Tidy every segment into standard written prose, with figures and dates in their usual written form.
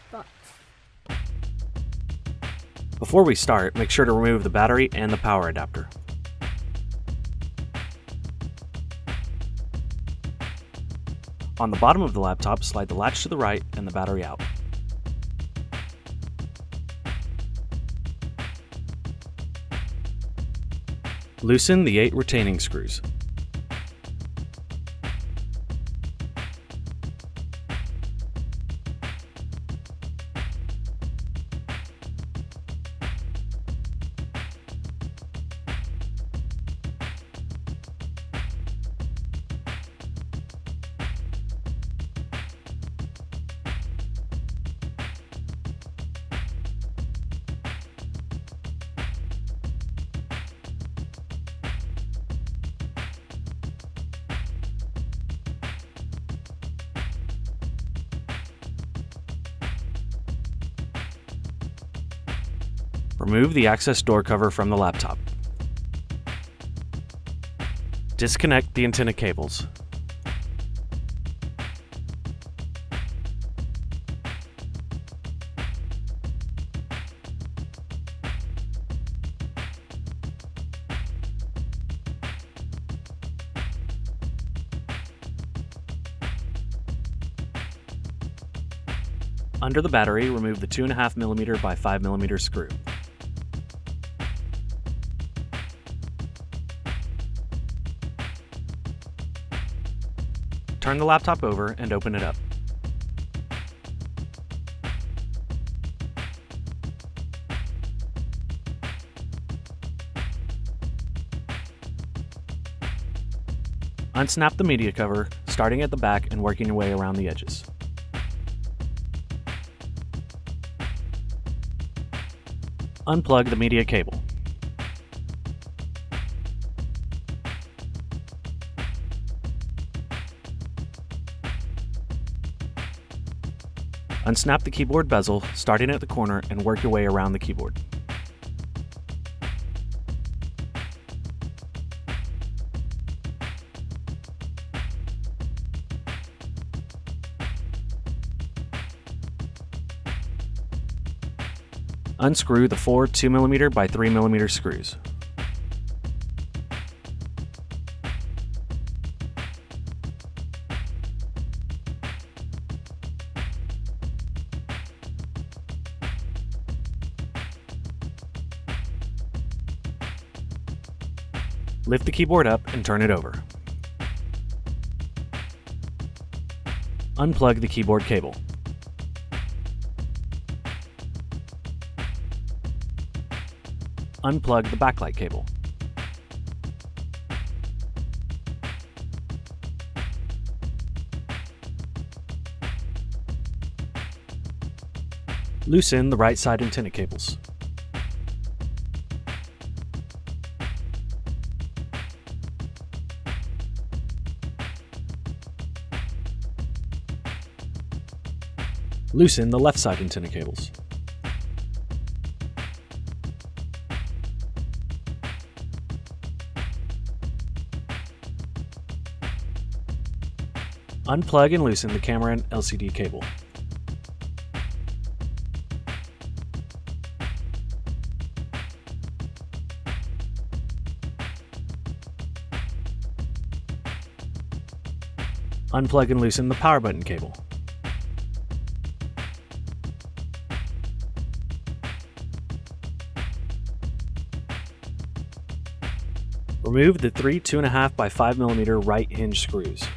spots. Before we start, make sure to remove the battery and the power adapter. On the bottom of the laptop, slide the latch to the right and the battery out. Loosen the 8 retaining screws. Remove the access door cover from the laptop. Disconnect the antenna cables. Under the battery, remove the 2.5mm by 5mm screw. Turn the laptop over and open it up. Unsnap the media cover, starting at the back and working your way around the edges. Unplug the media cable. Unsnap the keyboard bezel, starting at the corner, and work your way around the keyboard. Unscrew the 4 2mm by 3mm screws. Lift the keyboard up and turn it over. Unplug the keyboard cable. Unplug the backlight cable. Loosen the right side antenna cables. Loosen the left side antenna cables. Unplug and loosen the camera and LCD cable. Unplug and loosen the power button cable. Remove the 3 2.5 by 5mm right hinge screws.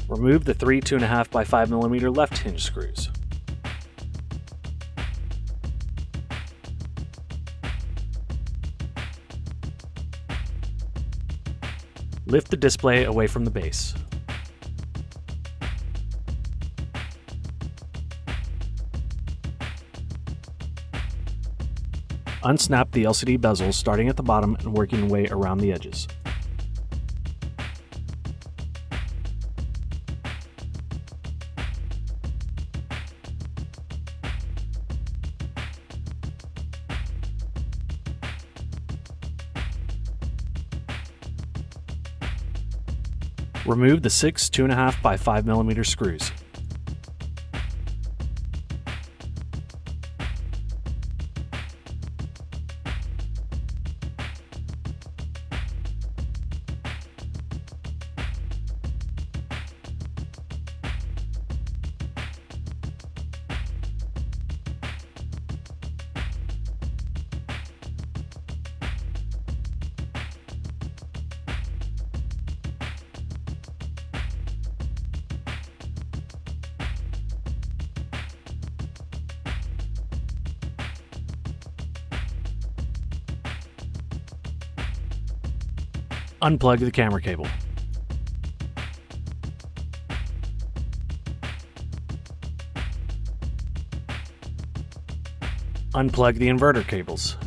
Remove the 3 2.5 by 5mm left hinge screws. Lift the display away from the base. Unsnap the LCD bezels, starting at the bottom and working your way around the edges. Remove the 6 2.5 by 5 mm screws. Unplug the camera cable. Unplug the inverter cables.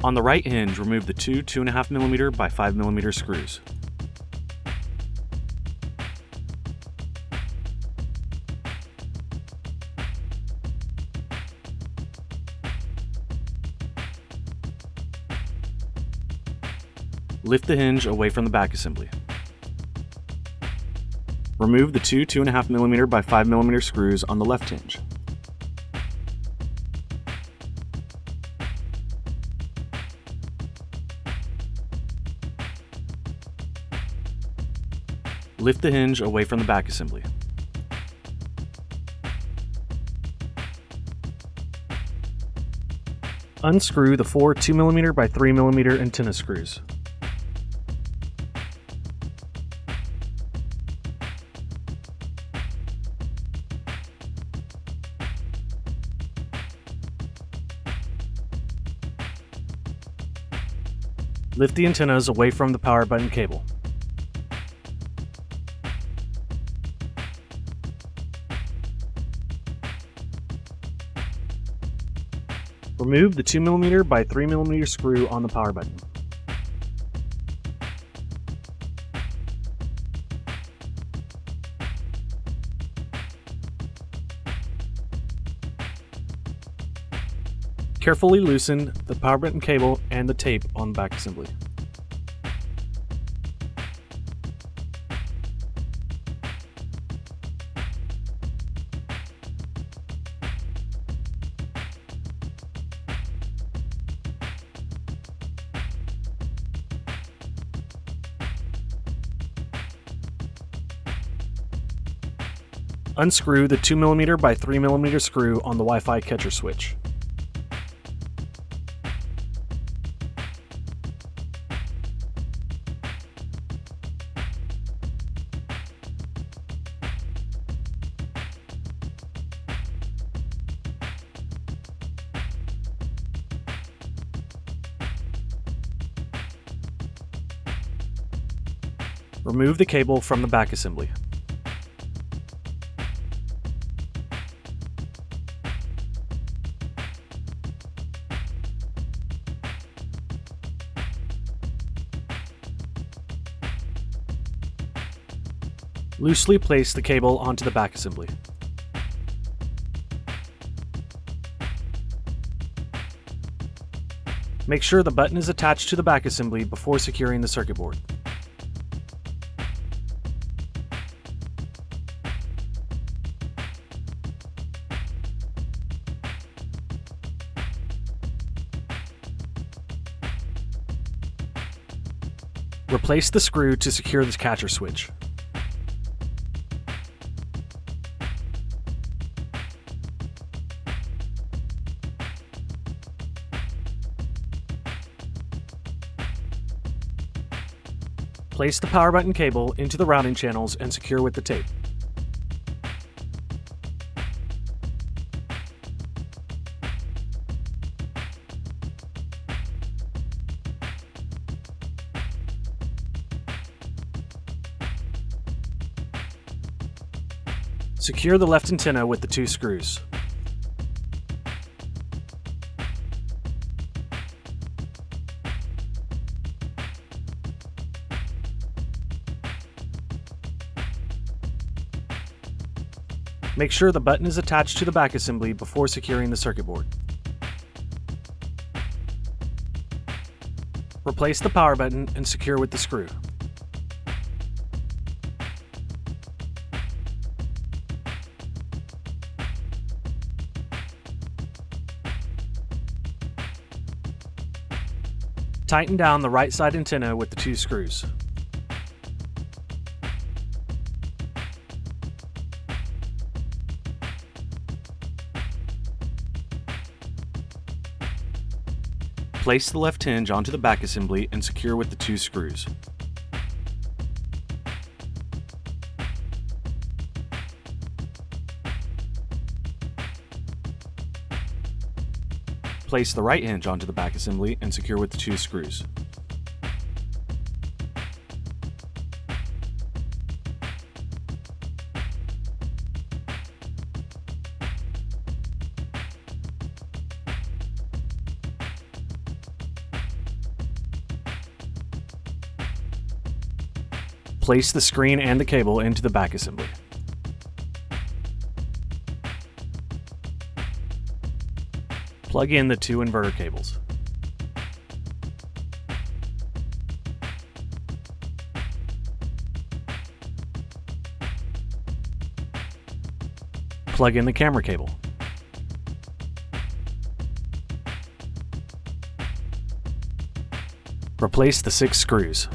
On the right hinge, remove the two 2.5 mm by 5 mm screws. Lift the hinge away from the back assembly. Remove the two 2.5 mm by 5 mm screws on the left hinge. Lift the hinge away from the back assembly. Unscrew the four 2 mm by 3 mm antenna screws. Lift the antennas away from the power button cable. Remove the 2 mm by 3 mm screw on the power button. Carefully loosen the power button cable and the tape on the back assembly. Unscrew the 2 mm by 3 mm screw on the Wi-Fi catcher switch. Remove the cable from the back assembly. Loosely place the cable onto the back assembly. Make sure the button is attached to the back assembly before securing the circuit board. Replace the screw to secure this catcher switch. Place the power button cable into the routing channels and secure with the tape. Secure the left antenna with the 2 screws. Make sure the button is attached to the back assembly before securing the circuit board. Replace the power button and secure with the screw. Tighten down the right side antenna with the 2 screws. Place the left hinge onto the back assembly and secure with the 2 screws. Place the right hinge onto the back assembly and secure with the 2 screws. Place the screen and the cable into the back assembly. Plug in the 2 inverter cables. Plug in the camera cable. Replace the 6 screws.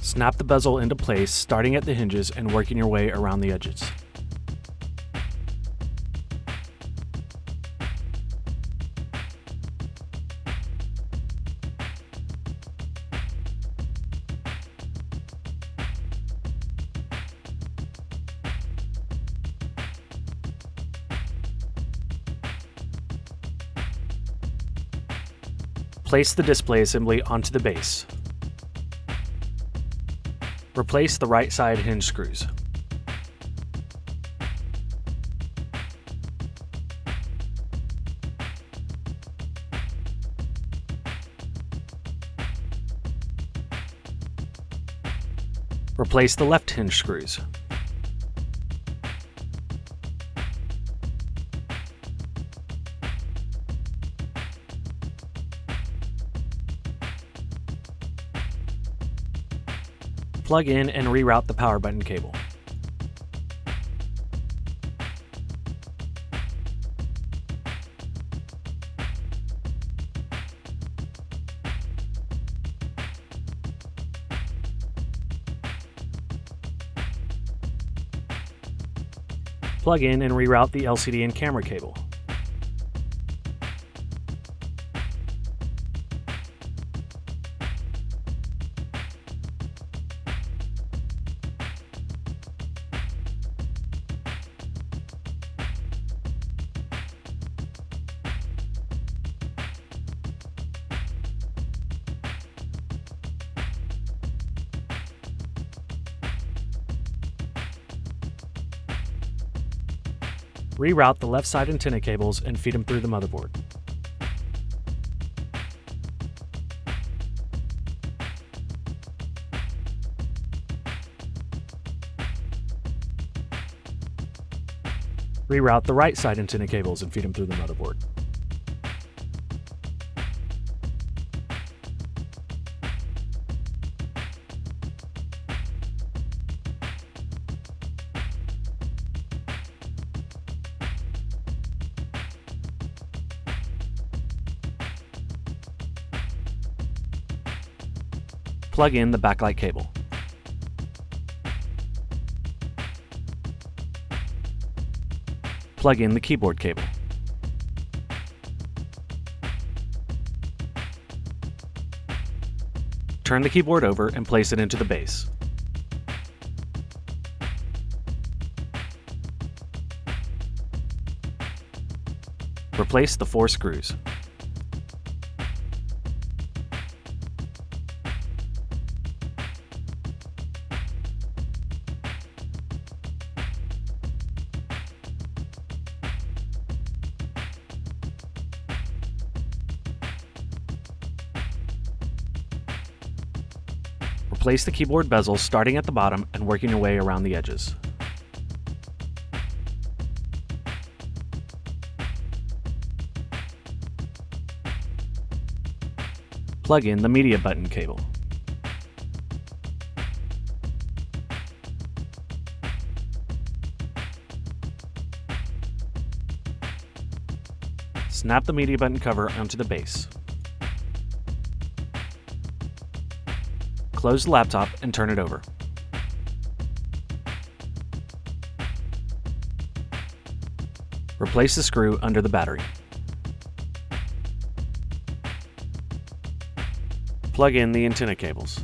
Snap the bezel into place, starting at the hinges and working your way around the edges. Place the display assembly onto the base. Replace the right side hinge screws. Replace the left hinge screws. Plug in and reroute the power button cable. Plug in and reroute the LCD and camera cable. Reroute the left side antenna cables and feed them through the motherboard. Reroute the right side antenna cables and feed them through the motherboard. Plug in the backlight cable. Plug in the keyboard cable. Turn the keyboard over and place it into the base. Replace the 4 screws. Replace the keyboard bezel starting at the bottom and working your way around the edges. Plug in the media button cable. Snap the media button cover onto the base. Close the laptop and turn it over. Replace the screw under the battery. Plug in the antenna cables.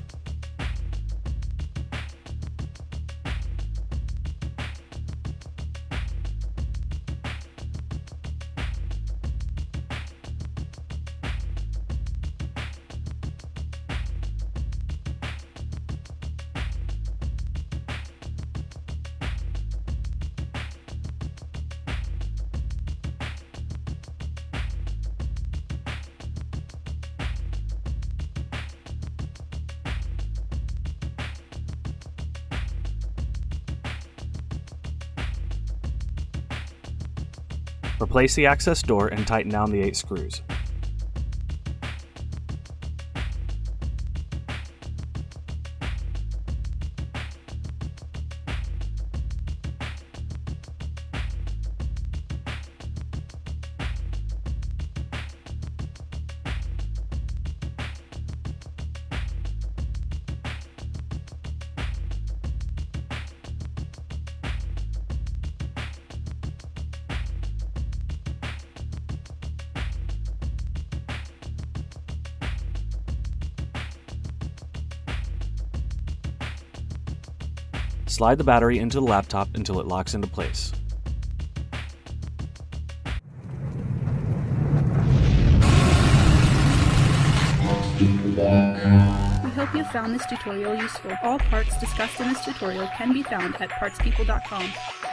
Replace the access door and tighten down the 8 screws. Slide the battery into the laptop until it locks into place. We hope you found this tutorial useful. All parts discussed in this tutorial can be found at partspeople.com.